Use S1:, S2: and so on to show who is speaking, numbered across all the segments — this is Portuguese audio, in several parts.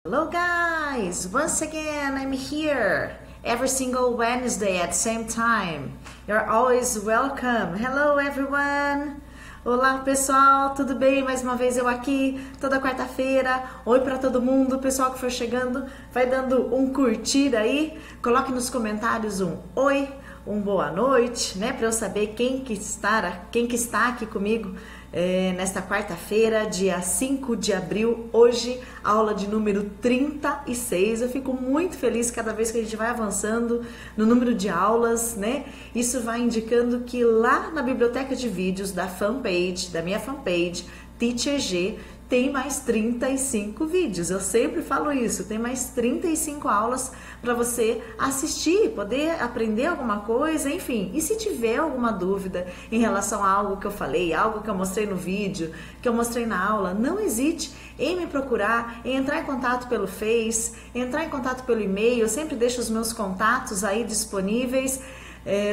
S1: Hello guys, once again I'm here every single Wednesday at the same time. You're always welcome. Hello everyone. Olá pessoal, tudo bem? Mais uma vez eu aqui, toda quarta-feira. Oi para todo mundo, pessoal que for chegando, vai dando um curtir aí. Coloque nos comentários um oi, um boa noite, né? Para eu saber quem que está aqui comigo nesta quarta-feira, dia 5 de abril, hoje, aula de número 36. Eu fico muito feliz cada vez que a gente vai avançando no número de aulas, né? Isso vai indicando que lá na biblioteca de vídeos da fanpage, da minha fanpage, Teacher G, tem mais 35 vídeos. Eu sempre falo isso, tem mais 35 aulas para você assistir, poder aprender alguma coisa, enfim. E se tiver alguma dúvida em relação a algo que eu falei, algo que eu mostrei no vídeo, que eu mostrei na aula, não hesite em me procurar, em entrar em contato pelo Face, entrar em contato pelo e-mail. Eu sempre deixo os meus contatos aí disponíveis.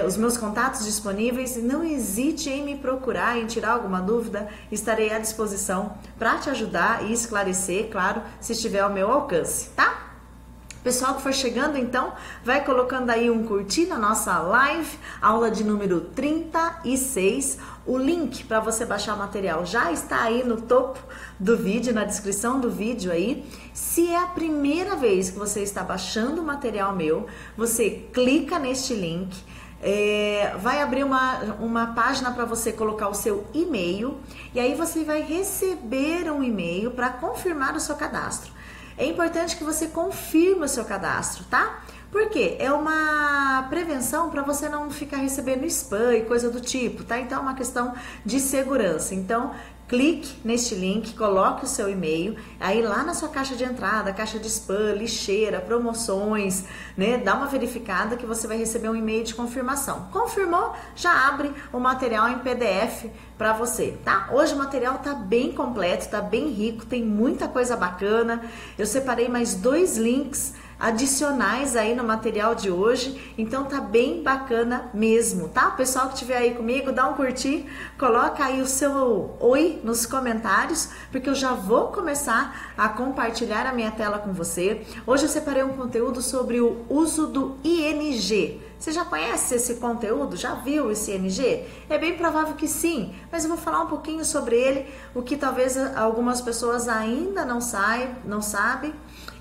S1: Os meus contatos disponíveis, não hesite em me procurar, em tirar alguma dúvida, estarei à disposição para te ajudar e esclarecer, claro, se estiver ao meu alcance, tá? Pessoal que for chegando, então, vai colocando aí um curtir na nossa live, aula de número 36. O link para você baixar o material já está aí no topo do vídeo, na descrição do vídeo aí. Se é a primeira vez que você está baixando o material meu, você clica neste link. Vai abrir uma página para você colocar o seu e-mail e aí você vai receber um e-mail para confirmar o seu cadastro. É importante que você confirme o seu cadastro, tá? Porque é uma prevenção para você não ficar recebendo spam e coisa do tipo, tá? Então é uma questão de segurança. Então clique neste link, coloque o seu e-mail, aí lá na sua caixa de entrada, caixa de spam, lixeira, promoções, né? Dá uma verificada que você vai receber um e-mail de confirmação. Confirmou? Já abre o material em PDF para você, tá? Hoje o material tá bem completo, tá bem rico, tem muita coisa bacana. Eu separei mais 2 links adicionais aí no material de hoje, então tá bem bacana mesmo, tá? O pessoal que estiver aí comigo, dá um curtir, coloca aí o seu oi nos comentários, porque eu já vou começar a compartilhar a minha tela com você. Hoje eu separei um conteúdo sobre o uso do ING. Você já conhece esse conteúdo? Já viu esse ING? É bem provável que sim, mas eu vou falar um pouquinho sobre ele, o que talvez algumas pessoas ainda não sabem.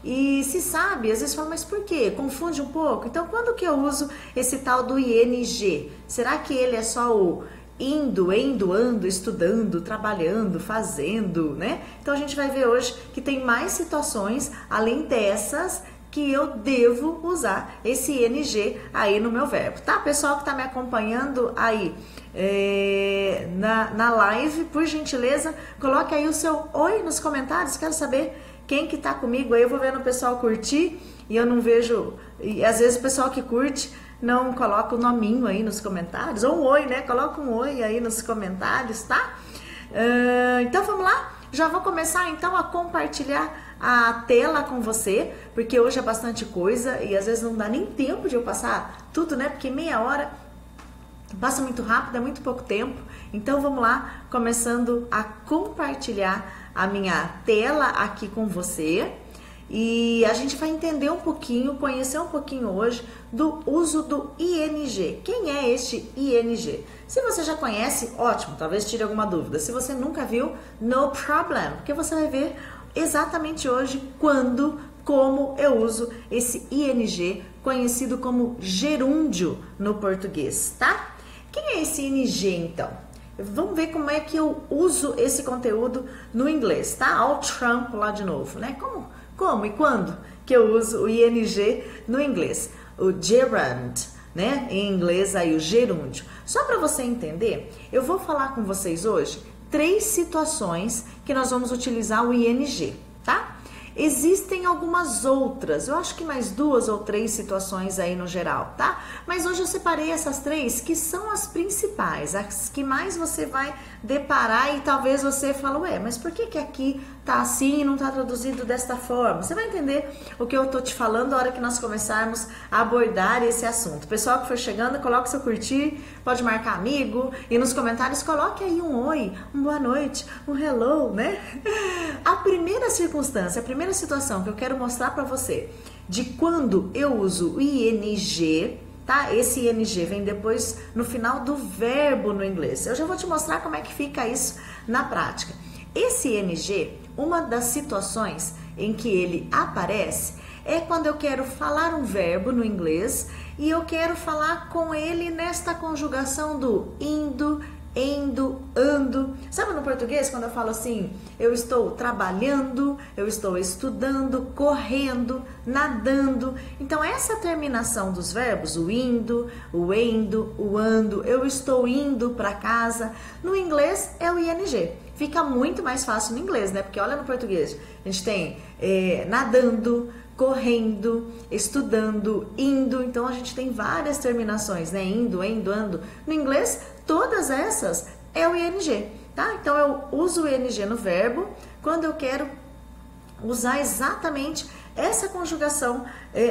S1: E se sabe, às vezes fala, mas por quê? Confunde um pouco. Então, quando que eu uso esse tal do ING? Será que ele é só o indo, ando, estudando, trabalhando, fazendo, né? Então, a gente vai ver hoje que tem mais situações, além dessas, que eu devo usar esse ING aí no meu verbo, tá? Pessoal que tá me acompanhando aí na live, por gentileza, coloque aí o seu oi nos comentários, quero saber quem que tá comigo aí. Eu vou vendo o pessoal curtir e eu não vejo, e às vezes o pessoal que curte não coloca o nominho aí nos comentários, ou um oi, né? Coloca um oi aí nos comentários, tá? Então vamos lá, já vou começar então a compartilhar a tela com você, porque hoje é bastante coisa e às vezes não dá nem tempo de eu passar tudo, né? Porque meia hora passa muito rápido, é muito pouco tempo. Então vamos lá, começando a compartilhar a minha tela aqui com você e a gente vai entender um pouquinho, conhecer um pouquinho hoje do uso do ING. Quem é este ING? Se você já conhece, ótimo, talvez tire alguma dúvida. Se você nunca viu, no problem, porque você vai ver exatamente hoje como eu uso esse ING, conhecido como gerúndio no português, tá? Quem é esse ING então? Vamos ver como é que eu uso esse conteúdo no inglês, tá? Ao Trump lá de novo, né? Como e quando que eu uso o ING no inglês? O gerund, né? Em inglês aí o gerúndio. Só para você entender, eu vou falar com vocês hoje 3 situações que nós vamos utilizar o ING, tá? Existem algumas outras, eu acho que mais 2 ou 3 situações aí no geral, tá? Mas hoje eu separei essas 3 que são as principais, as que mais você vai deparar e talvez você fale, ué, mas por que aqui tá assim e não tá traduzido desta forma. Você vai entender o que eu tô te falando na hora que nós começarmos a abordar esse assunto. Pessoal que for chegando, coloque seu curtir, pode marcar amigo e nos comentários coloque aí um oi, um boa noite, um hello, né? A primeira circunstância, a primeira situação que eu quero mostrar para você de quando eu uso o ing, tá? Esse ing vem depois no final do verbo no inglês. Eu já vou te mostrar como é que fica isso na prática. Esse ing, uma das situações em que ele aparece é quando eu quero falar um verbo no inglês e eu quero falar com ele nesta conjugação do indo, endo, ando. Sabe no português quando eu falo assim, eu estou trabalhando, eu estou estudando, correndo, nadando. Então essa terminação dos verbos, o indo, o endo, o ando, eu estou indo para casa, no inglês é o ing. Fica muito mais fácil no inglês, né? Porque olha no português, a gente tem nadando, correndo, estudando, indo. Então a gente tem várias terminações, né? Indo, endo, ando. No inglês, todas essas é o ing, tá? Então eu uso o ing no verbo quando eu quero usar exatamente essa conjugação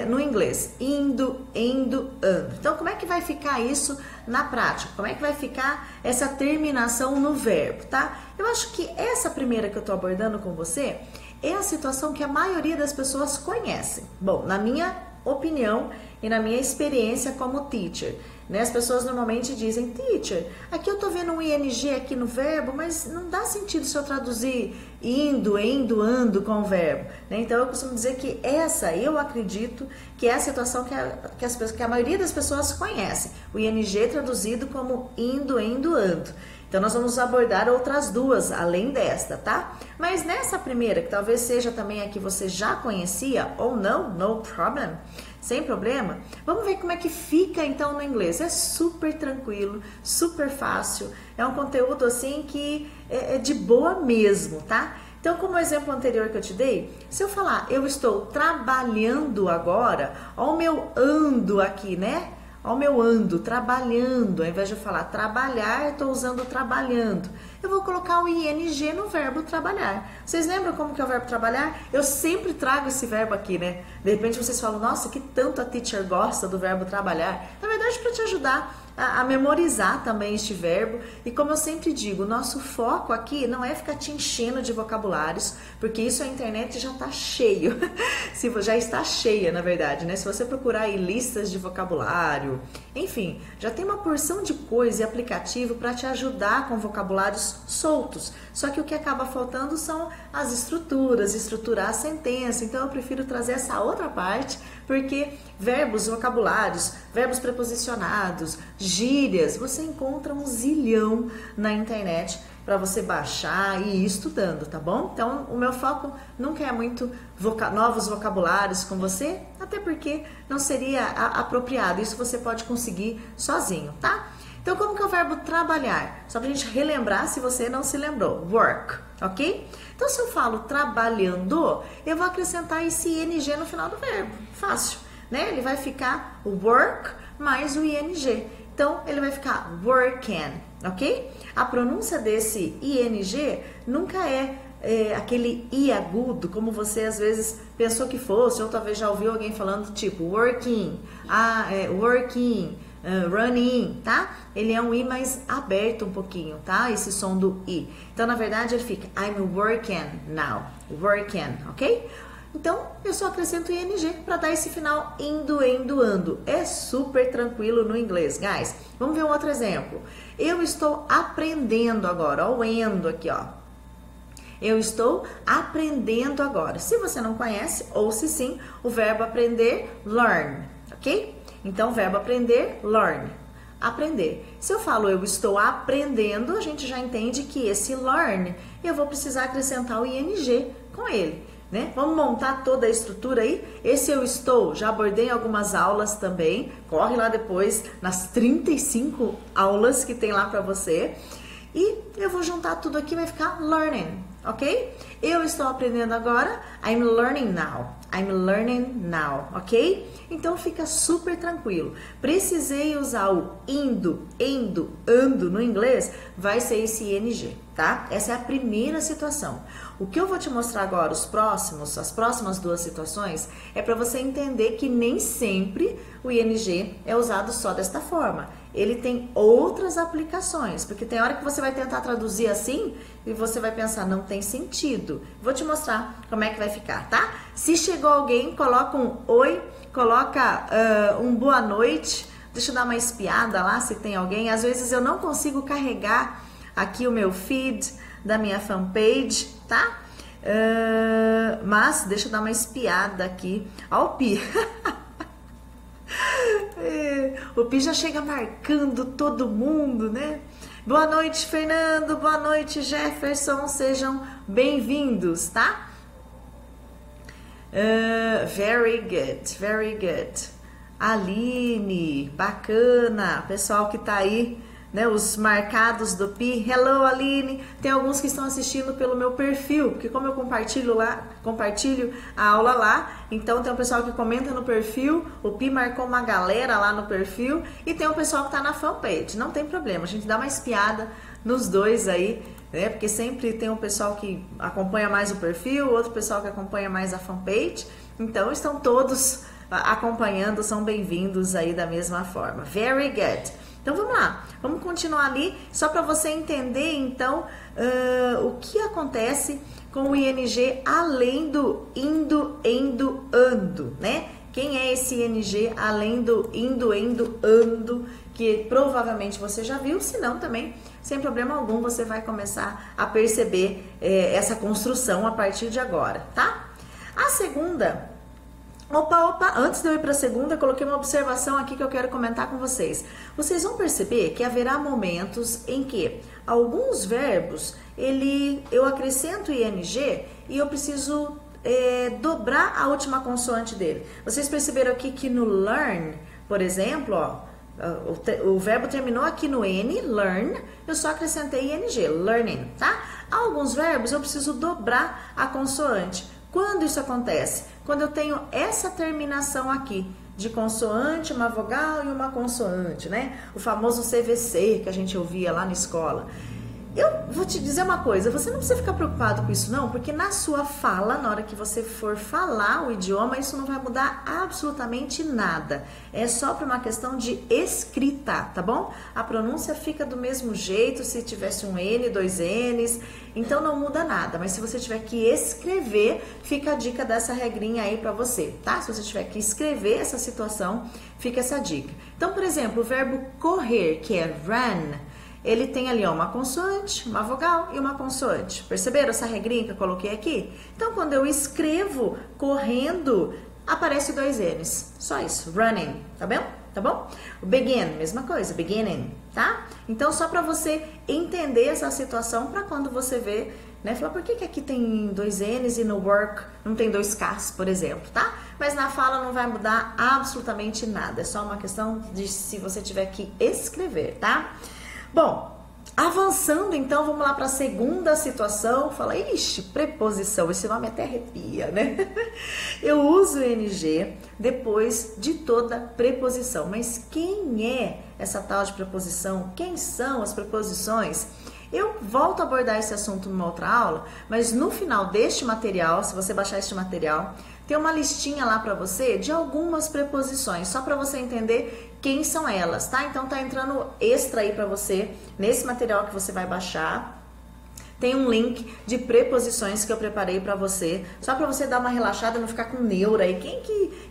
S1: no inglês. Indo, endo, ando. Então como é que vai ficar isso na prática? Como é que vai ficar essa terminação no verbo, tá? Eu acho que essa primeira que eu tô abordando com você é a situação que a maioria das pessoas conhecem. Bom, na minha opinião e na minha experiência como teacher, né? As pessoas normalmente dizem, teacher, aqui eu tô vendo um ing aqui no verbo, mas não dá sentido se eu traduzir indo, endo, ando com o verbo, né? Então eu costumo dizer que essa, eu acredito que é a situação que a maioria das pessoas conhece, o ing traduzido como indo, endo, ando. Então nós vamos abordar outras duas além desta, tá? Mas nessa primeira, que talvez seja também a que você já conhecia ou não, no problem, sem problema, vamos ver como é que fica então no inglês. É super tranquilo, super fácil, é um conteúdo assim que é de boa mesmo, tá? Então, como o exemplo anterior que eu te dei, se eu falar eu estou trabalhando agora, ó o meu ando aqui, né? Ao meu ando, trabalhando, ao invés de eu falar trabalhar, eu estou usando trabalhando. Eu vou colocar o ing no verbo trabalhar. Vocês lembram como que é o verbo trabalhar? Eu sempre trago esse verbo aqui, né? De repente vocês falam, nossa, que tanto a teacher gosta do verbo trabalhar. Na verdade, para te ajudar a memorizar também este verbo. E como eu sempre digo, o nosso foco aqui não é ficar te enchendo de vocabulários, porque isso a internet já está cheio. Já está cheia, na verdade, né? Se você procurar aí listas de vocabulário, enfim, já tem uma porção de coisa e aplicativo para te ajudar com vocabulários soltos. Só que o que acaba faltando são as estruturas, estruturar a sentença. Então eu prefiro trazer essa outra parte, porque verbos, vocabulários, verbos preposicionados, gírias, você encontra um zilhão na internet para você baixar e ir estudando, tá bom? Então o meu foco nunca é muito novos vocabulários com você, até porque não seria apropriado. Isso você pode conseguir sozinho, tá? Então como que é o verbo trabalhar? Só pra gente relembrar se você não se lembrou. Work, ok? Então se eu falo trabalhando, eu vou acrescentar esse ing no final do verbo. Fácil, né? Ele vai ficar work mais o ing. Então ele vai ficar working, ok? A pronúncia desse ing nunca é aquele i agudo, como você às vezes pensou que fosse, ou talvez já ouviu alguém falando tipo working, working, running, tá? Ele é um i mais aberto um pouquinho, tá? Esse som do i. Então, na verdade, ele fica I'm working now, working, ok? Então, eu só acrescento ing para dar esse final indo, endo, ando. É super tranquilo no inglês, guys. Vamos ver um outro exemplo. Eu estou aprendendo agora, ó, o endo aqui, ó. Eu estou aprendendo agora. Se você não conhece, ou se sim, o verbo aprender, learn, ok? Então, verbo aprender, learn, aprender. Se eu falo eu estou aprendendo, a gente já entende que esse learn, eu vou precisar acrescentar o ing com ele, né? Vamos montar toda a estrutura aí. Esse eu estou, já abordei em algumas aulas também. Corre lá depois nas 35 aulas que tem lá para você. E eu vou juntar tudo aqui, vai ficar learning, ok? Eu estou aprendendo agora, I'm learning now. I'm learning now, ok? Então fica super tranquilo. Precisei usar o indo, endo, ando no inglês, vai ser esse ing, tá? Essa é a primeira situação. O que eu vou te mostrar agora, as próximas duas situações, é para você entender que nem sempre o ing é usado só desta forma. Ele tem outras aplicações, porque tem hora que você vai tentar traduzir assim e você vai pensar, não tem sentido. Vou te mostrar como é que vai ficar, tá? Se chegou alguém, coloca um oi, coloca um boa noite. Deixa eu dar uma espiada lá se tem alguém. Às vezes eu não consigo carregar aqui o meu feed da minha fanpage, tá? Mas deixa eu dar uma espiada aqui. Ó o Pi. O Pi já chega marcando todo mundo, né? Boa noite, Fernando. Boa noite, Jefferson. Sejam bem-vindos, tá? Very good, very good. Aline, bacana. Pessoal que tá aí, né, os marcados do Pi. Hello, Aline. Tem alguns que estão assistindo pelo meu perfil, porque como eu compartilho a aula lá, então tem um pessoal que comenta no perfil, o Pi marcou uma galera lá no perfil, e tem um pessoal que tá na fanpage. Não tem problema, a gente dá uma espiada nos dois aí, né, porque sempre tem um pessoal que acompanha mais o perfil, outro pessoal que acompanha mais a fanpage, então estão todos acompanhando, são bem-vindos aí da mesma forma. Very good. Então vamos lá, vamos continuar ali, só para você entender então o que acontece com o ing além do indo, endo, ando, né? Quem é esse ing além do indo, endo, ando, que provavelmente você já viu, se não também, sem problema algum, você vai começar a perceber essa construção a partir de agora, tá? A segunda... Opa, antes de eu ir para a segunda, coloquei uma observação aqui que eu quero comentar com vocês. Vocês vão perceber que haverá momentos em que alguns verbos, eu acrescento ing e eu preciso dobrar a última consoante dele. Vocês perceberam aqui que no learn, por exemplo, ó, o verbo terminou aqui no N, learn, eu só acrescentei ing, learning, tá? Alguns verbos eu preciso dobrar a consoante. Quando isso acontece? Quando eu tenho essa terminação aqui, de consoante, uma vogal e uma consoante, né? O famoso CVC que a gente ouvia lá na escola. Eu vou te dizer uma coisa, você não precisa ficar preocupado com isso não, porque na sua fala, na hora que você for falar o idioma, isso não vai mudar absolutamente nada. É só para uma questão de escrita, tá bom? A pronúncia fica do mesmo jeito se tivesse um N, dois N's, então não muda nada. Mas se você tiver que escrever, fica a dica dessa regrinha aí para você, tá? Se você tiver que escrever essa situação, fica essa dica. Então, por exemplo, o verbo correr, que é run, ele tem ali ó, uma consoante, uma vogal e uma consoante. Perceberam essa regrinha que eu coloquei aqui? Então, quando eu escrevo correndo, aparece dois N's. Só isso, running, tá bom? Tá bom? O begin, mesma coisa, beginning, tá? Então, só para você entender essa situação, para quando você vê, né? Falar, por que aqui tem dois N's e no work não tem dois K's, por exemplo, tá? Mas na fala não vai mudar absolutamente nada. É só uma questão de se você tiver que escrever, tá? Bom, avançando então, vamos lá para a segunda situação. Fala, ixi, preposição, esse nome até arrepia, né? Eu uso o ing depois de toda preposição, mas quem é essa tal de preposição? Quem são as preposições? Eu volto a abordar esse assunto numa outra aula, mas no final deste material, se você baixar este material, tem uma listinha lá para você de algumas preposições, só para você entender quem são elas, tá? Então tá entrando extra aí para você, nesse material que você vai baixar. Tem um link de preposições que eu preparei para você, só para você dar uma relaxada e não ficar com neura aí.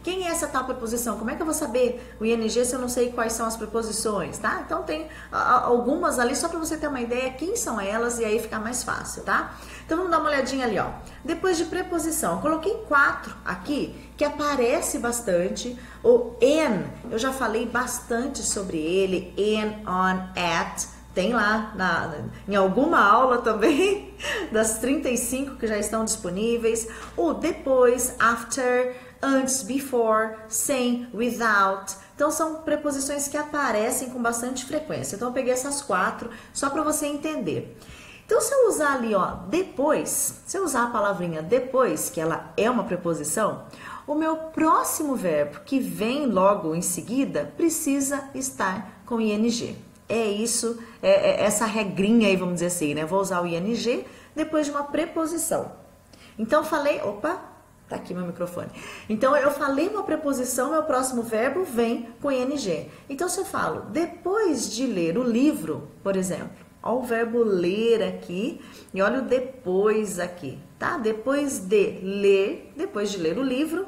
S1: Quem é essa tal preposição? Como é que eu vou saber o ing se eu não sei quais são as preposições, tá? Então tem algumas ali só para você ter uma ideia quem são elas e aí ficar mais fácil, tá? Então vamos dar uma olhadinha ali, ó. Depois de preposição, eu coloquei 4 aqui que aparece bastante. O in, eu já falei bastante sobre ele, in, on, at. Tem lá em alguma aula também, das 35 que já estão disponíveis. O depois, after, antes, before, sem, without. Então são preposições que aparecem com bastante frequência. Então eu peguei essas 4 só para você entender. Então se eu usar ali, ó, depois, se eu usar a palavrinha depois, que ela é uma preposição, o meu próximo verbo que vem logo em seguida precisa estar com ing. É isso, essa regrinha aí, vamos dizer assim, né? Vou usar o ing depois de uma preposição. Então, falei... Opa! Tá aqui meu microfone. Então, eu falei uma preposição, meu próximo verbo vem com ing. Então, se eu falo, depois de ler o livro, por exemplo, olha o verbo ler aqui e olha o depois aqui, tá? Depois de ler o livro,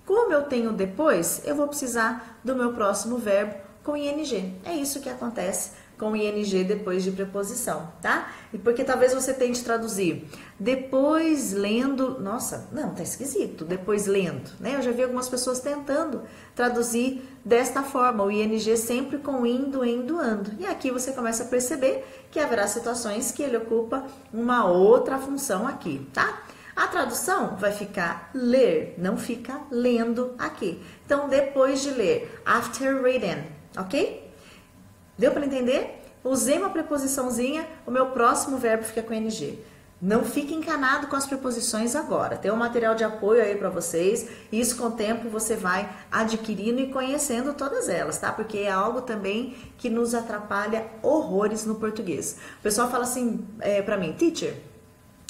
S1: como eu tenho depois, eu vou precisar do meu próximo verbo com ing. É isso que acontece com ing depois de preposição, tá? E porque talvez você tente traduzir depois lendo, nossa, não, tá esquisito, depois lendo, né? Eu já vi algumas pessoas tentando traduzir desta forma, o ing sempre com indo, endo, ando. E aqui você começa a perceber que haverá situações que ele ocupa uma outra função aqui, tá? A tradução vai ficar ler, não fica lendo aqui. Então, depois de ler, after reading, ok? Deu para entender? Usei uma preposiçãozinha, o meu próximo verbo fica com ing. Não fique encanado com as preposições agora. Tem um material de apoio aí para vocês. E isso com o tempo você vai adquirindo e conhecendo todas elas, tá? Porque é algo também que nos atrapalha horrores no português. O pessoal fala assim para mim, teacher,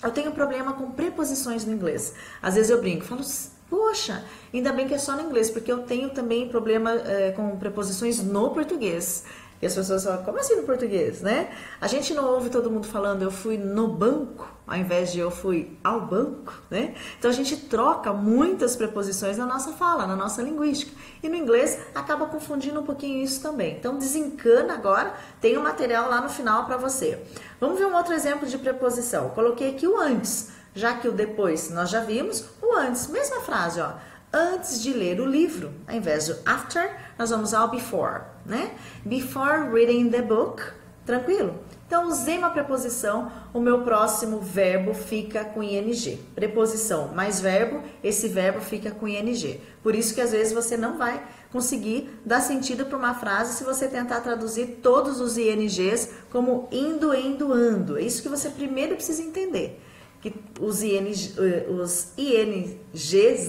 S1: eu tenho problema com preposições no inglês. Às vezes eu brinco, falo, poxa, ainda bem que é só no inglês, porque eu tenho também problema com preposições no português. E as pessoas falam, como assim no português, né? A gente não ouve todo mundo falando, eu fui no banco, ao invés de eu fui ao banco, né? Então a gente troca muitas preposições na nossa fala, na nossa linguística. E no inglês acaba confundindo um pouquinho isso também. Então desencana agora, tem um material lá no final para você. Vamos ver um outro exemplo de preposição. Eu coloquei aqui o antes, já que o depois nós já vimos, o antes, mesma frase, ó. Antes de ler o livro, ao invés do after, nós vamos ao before, né? Before reading the book, tranquilo? Então, usei uma preposição, o meu próximo verbo fica com ing. Preposição mais verbo, esse verbo fica com ing. Por isso que às vezes você não vai conseguir dar sentido para uma frase se você tentar traduzir todos os ings como indo, endo, ando. É isso que você primeiro precisa entender. Que os ings,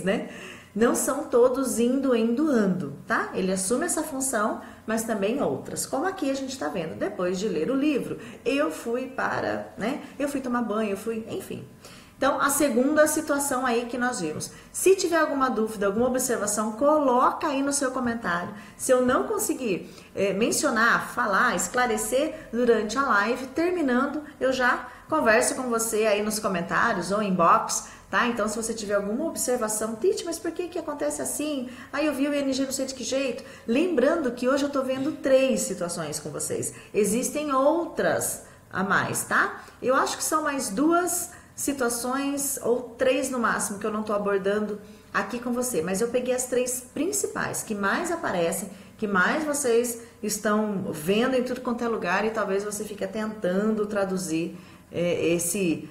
S1: né? Não são todos indo, endo, ando, tá? Ele assume essa função, mas também outras. Como aqui a gente tá vendo, depois de ler o livro, eu fui para, né? Eu fui tomar banho, eu fui, enfim. Então, a segunda situação aí que nós vimos. Se tiver alguma dúvida, alguma observação, coloca aí no seu comentário. Se eu não conseguir mencionar, falar, esclarecer durante a live, terminando, eu já converso com você aí nos comentários ou inbox, tá? Então, se você tiver alguma observação, Titi, mas por que acontece assim? Aí eu vi o ING não sei de que jeito. Lembrando que hoje eu tô vendo 3 situações com vocês. Existem outras a mais, tá? Eu acho que são mais 2 situações ou 3 no máximo que eu não tô abordando aqui com você. Mas eu peguei as 3 principais, que mais aparecem, que mais vocês estão vendo em tudo quanto é lugar e talvez você fique tentando traduzir esse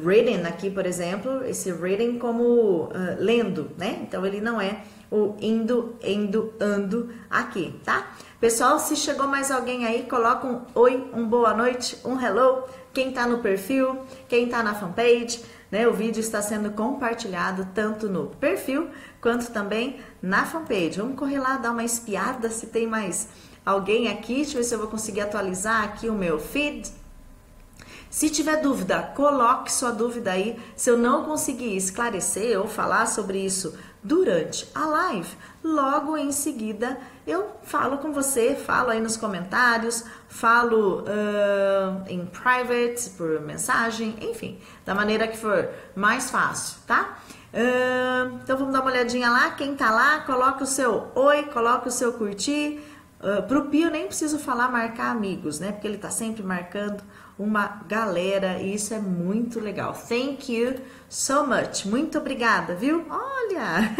S1: reading aqui, por exemplo, esse reading como lendo, né? Então, ele não é o indo, endo, ando aqui, tá? Pessoal, se chegou mais alguém aí, coloca um oi, um boa noite, um hello. Quem tá no perfil, quem tá na fanpage, né? O vídeo está sendo compartilhado tanto no perfil quanto também na fanpage. Vamos correr lá, dar uma espiada se tem mais alguém aqui. Deixa eu ver se eu vou conseguir atualizar aqui o meu feed. Se tiver dúvida, coloque sua dúvida aí. Se eu não conseguir esclarecer ou falar sobre isso durante a live, logo em seguida eu falo com você, falo aí nos comentários, falo em private, por mensagem, enfim, da maneira que for mais fácil, tá? Então vamos dar uma olhadinha lá, quem tá lá, coloque o seu oi, coloque o seu curtir. Pro Pio nem preciso falar marcar amigos, né? Porque ele tá sempre marcando uma galera e isso é muito legal. Thank you so much. Muito obrigada, viu? Olha!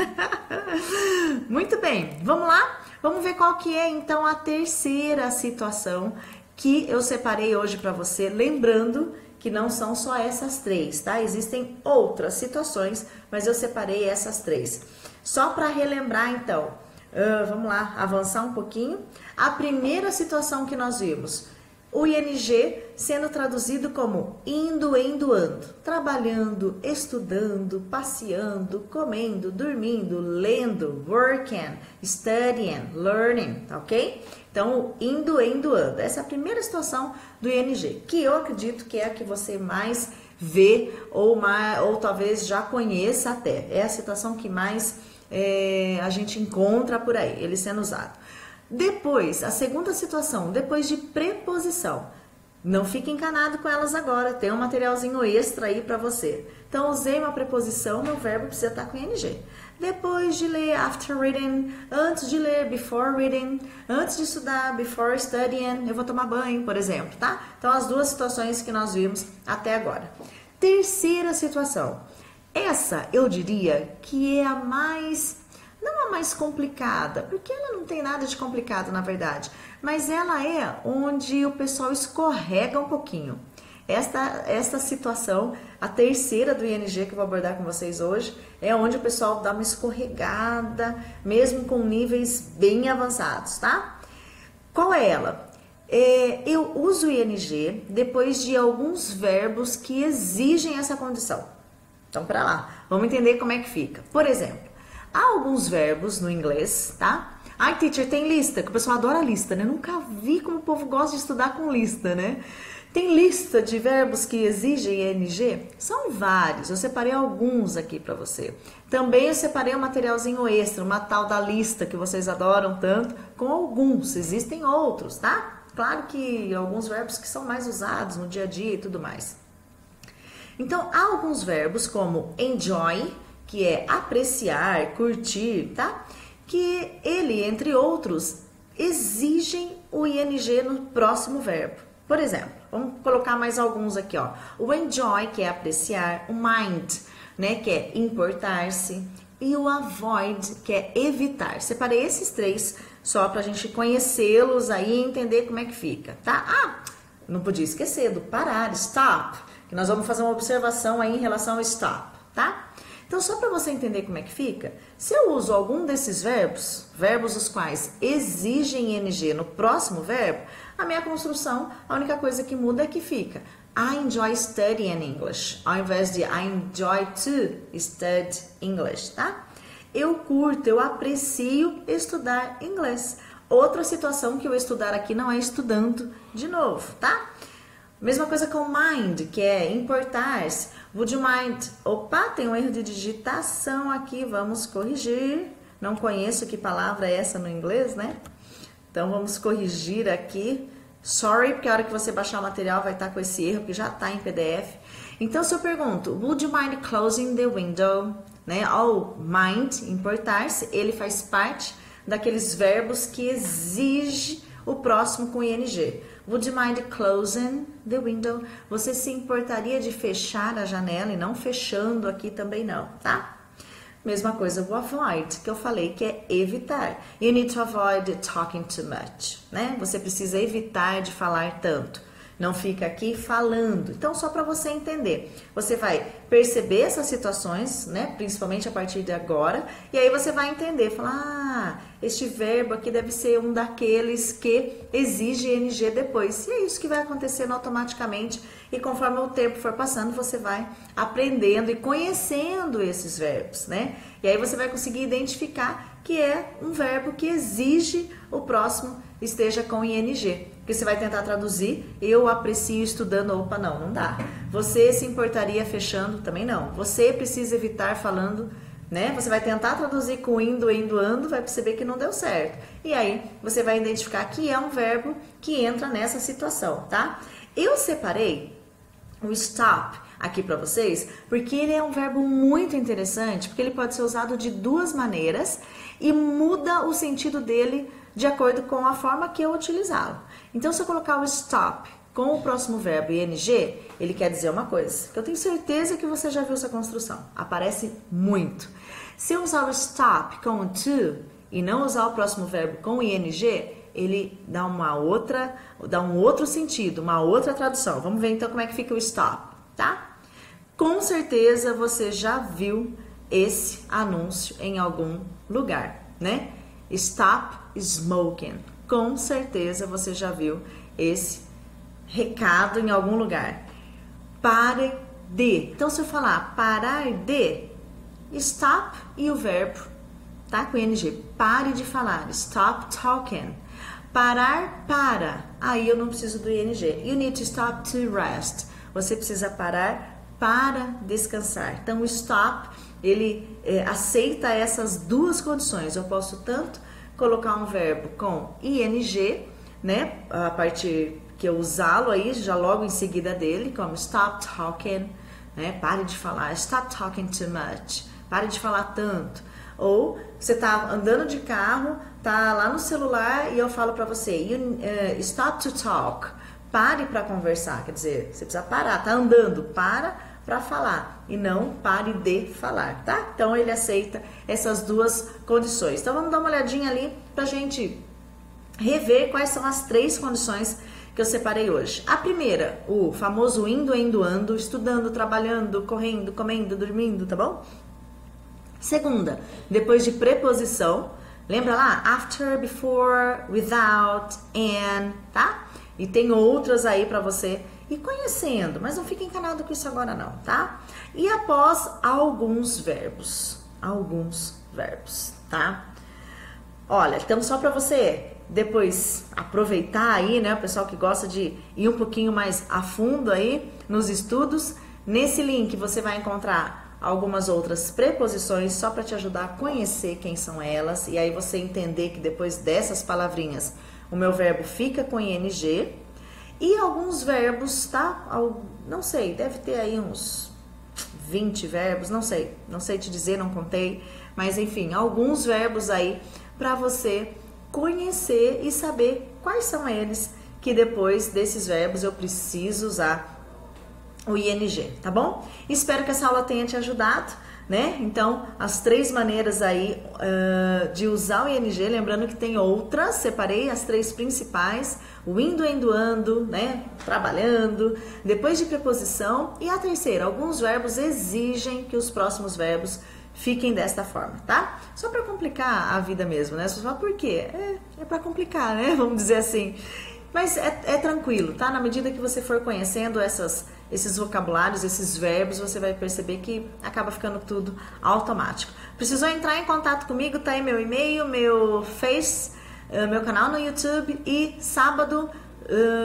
S1: Muito bem, vamos lá? Vamos ver qual que é então a terceira situação que eu separei hoje para você, lembrando que não são só essas 3, tá? Existem outras situações, mas eu separei essas 3. Só para relembrar então, vamos lá, avançar um pouquinho. A primeira situação que nós vimos, o ING sendo traduzido como indo, endo, ando, trabalhando, estudando, passeando, comendo, dormindo, lendo, working, studying, learning, ok? Então, indo, endo, ando. Essa é a primeira situação do ING, que eu acredito que é a que você mais vê ou talvez já conheça até. É a situação que mais a gente encontra por aí, ele sendo usado. Depois, a segunda situação, depois de preposição. Não fique encanado com elas agora, tem um materialzinho extra aí para você. Então, usei uma preposição, meu verbo precisa estar com ing. Depois de ler, after reading. Antes de ler, before reading. Antes de estudar, before studying. Eu vou tomar banho, por exemplo, tá? Então, as duas situações que nós vimos até agora. Terceira situação. Essa, eu diria que é a mais... Não a mais complicada, porque ela não tem nada de complicado, na verdade. Mas ela é onde o pessoal escorrega um pouquinho. Esta situação, a terceira do ING que eu vou abordar com vocês hoje, é onde o pessoal dá uma escorregada, mesmo com níveis bem avançados, tá? Qual é ela? Eu uso o ING depois de alguns verbos que exigem essa condição. Então, para lá, vamos entender como é que fica. Por exemplo, há alguns verbos no inglês, tá? Ai, teacher, tem lista, que o pessoal adora lista, né? Nunca vi como o povo gosta de estudar com lista, né? Tem lista de verbos que exigem ING? São vários, eu separei alguns aqui para você. Também eu separei um materialzinho extra, uma tal da lista que vocês adoram tanto, com alguns, existem outros, tá? Claro que alguns verbos que são mais usados no dia a dia e tudo mais. Então, há alguns verbos como enjoy, que é apreciar, curtir, tá? Que ele, entre outros, exigem o ING no próximo verbo. Por exemplo, vamos colocar mais alguns aqui, ó. O enjoy, que é apreciar, o mind, né, que é importar-se, e o avoid, que é evitar. Separei esses três só pra gente conhecê-los aí e entender como é que fica, tá? Ah, não podia esquecer do parar, stop, que nós vamos fazer uma observação aí em relação ao stop, tá? Então, só para você entender como é que fica, se eu uso algum desses verbos os quais exigem ING no próximo verbo, a minha construção, a única coisa que muda é que fica I enjoy studying English, ao invés de I enjoy to study English, tá? Eu curto, eu aprecio estudar inglês. Outra situação que eu estudar aqui não é estudando de novo, tá? Mesma coisa com mind, que é importar-se. Would you mind? Opa, tem um erro de digitação aqui, vamos corrigir. Não conheço que palavra é essa no inglês, né? Então, vamos corrigir aqui. Sorry, porque a hora que você baixar o material vai estar com esse erro, que já está em PDF. Então, se eu pergunto, would you mind closing the window? Né? Ou mind, importar-se, ele faz parte daqueles verbos que exige o próximo com ING. Would you mind closing the window? Você se importaria de fechar a janela e não fechando aqui também não, tá? Mesma coisa o avoid, que eu falei que é evitar. You need to avoid talking too much, né? Você precisa evitar de falar tanto. Não fica aqui falando. Então, só para você entender, você vai perceber essas situações, né? Principalmente a partir de agora, e aí você vai entender, falar, este verbo aqui deve ser um daqueles que exige ING depois. E é isso que vai acontecendo automaticamente, e conforme o tempo for passando, você vai aprendendo e conhecendo esses verbos, né? E aí você vai conseguir identificar que é um verbo que exige o próximo esteja com ING. Porque você vai tentar traduzir, eu aprecio estudando, opa, não dá. Você se importaria fechando, também não. Você precisa evitar falando, né? Você vai tentar traduzir com indo, ando, vai perceber que não deu certo. E aí, você vai identificar que é um verbo que entra nessa situação, tá? Eu separei o stop aqui para vocês, porque ele é um verbo muito interessante, porque ele pode ser usado de duas maneiras e muda o sentido dele de acordo com a forma que eu utilizá-lo. Então, se eu colocar o stop com o próximo verbo ING, ele quer dizer uma coisa, que eu tenho certeza que você já viu essa construção, aparece muito. Se eu usar o stop com o to e não usar o próximo verbo com ING, ele dá um outro sentido, uma outra tradução. Vamos ver então como é que fica o stop, tá? Com certeza você já viu esse anúncio em algum lugar, né? Stop smoking. Com certeza você já viu esse recado em algum lugar. Pare de. Então, se eu falar parar de, stop e o verbo, tá? Com ING. Pare de falar. Stop talking. Parar para. Aí eu não preciso do ING. You need to stop to rest. Você precisa parar para descansar. Então o stop, ele aceita essas duas condições. Eu posso tanto colocar um verbo com ing, né, a partir que eu usá-lo aí já logo em seguida dele, como stop talking, né, pare de falar, stop talking too much, pare de falar tanto. Ou você tá andando de carro, tá lá no celular e eu falo para você, stop to talk, pare para conversar, quer dizer, você precisa parar, tá andando, para falar e não pare de falar, tá? Então ele aceita essas duas condições. Então vamos dar uma olhadinha ali pra gente rever quais são as 3 condições que eu separei hoje. A primeira, o famoso indo, ando, estudando, trabalhando, correndo, comendo, dormindo, tá bom? Segunda, depois de preposição, lembra lá? After, before, without, and, tá? E tem outras aí pra você ir conhecendo, mas não fique encanado com isso agora não, tá? E após alguns verbos, tá? Olha, então só pra você depois aproveitar aí, né, o pessoal que gosta de ir um pouquinho mais a fundo aí nos estudos, nesse link você vai encontrar algumas outras preposições só para te ajudar a conhecer quem são elas e aí você entender que depois dessas palavrinhas o meu verbo fica com ing e alguns verbos, tá? Não sei, deve ter aí uns 20 verbos, não sei te dizer, não contei, mas enfim, alguns verbos aí para você conhecer e saber quais são eles que depois desses verbos eu preciso usar o ing, tá bom? Espero que essa aula tenha te ajudado, né? Então, as 3 maneiras aí de usar o ing, lembrando que tem outras, separei as 3 principais, o indo, ando, né? Trabalhando, depois de preposição, e a terceira, alguns verbos exigem que os próximos verbos fiquem desta forma, tá? Só para complicar a vida mesmo, né? Você fala, por quê? É para complicar, né? Vamos dizer assim. Mas é tranquilo, tá? Na medida que você for conhecendo esses vocabulários, esses verbos, você vai perceber que acaba ficando tudo automático. Precisou entrar em contato comigo, tá aí meu e-mail, meu Face, meu canal no YouTube e sábado,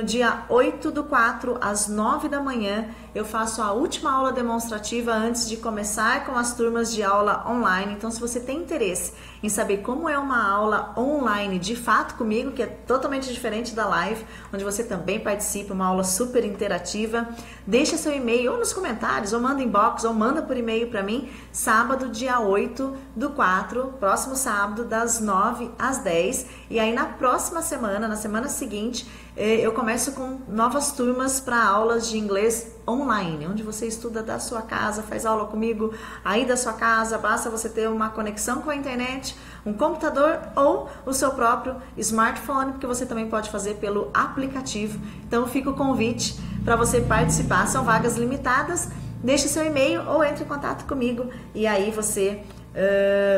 S1: dia 8/4, às 9 da manhã, eu faço a última aula demonstrativa antes de começar com as turmas de aula online. Então, se você tem interesse em saber como é uma aula online de fato comigo, que é totalmente diferente da live, onde você também participa, uma aula super interativa, deixa seu e-mail ou nos comentários, ou manda inbox, ou manda por e-mail para mim, sábado, dia 8/4, próximo sábado, das 9 às 10. E aí, na próxima semana, na semana seguinte, eu começo com novas turmas para aulas de inglês online, onde você estuda da sua casa, faz aula comigo aí da sua casa, basta você ter uma conexão com a internet, um computador ou o seu próprio smartphone, porque você também pode fazer pelo aplicativo. Então fica o convite para você participar, são vagas limitadas, deixe seu e-mail ou entre em contato comigo e aí você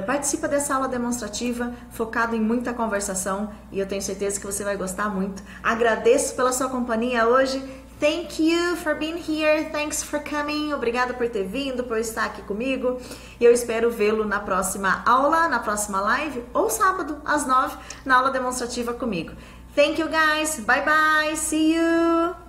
S1: participa dessa aula demonstrativa focado em muita conversação e eu tenho certeza que você vai gostar muito. Agradeço pela sua companhia hoje. Thank you for being here. Thanks for coming. Obrigada por ter vindo, por estar aqui comigo. E eu espero vê-lo na próxima aula, na próxima live ou sábado às 9 na aula demonstrativa comigo. Thank you guys. Bye bye. See you.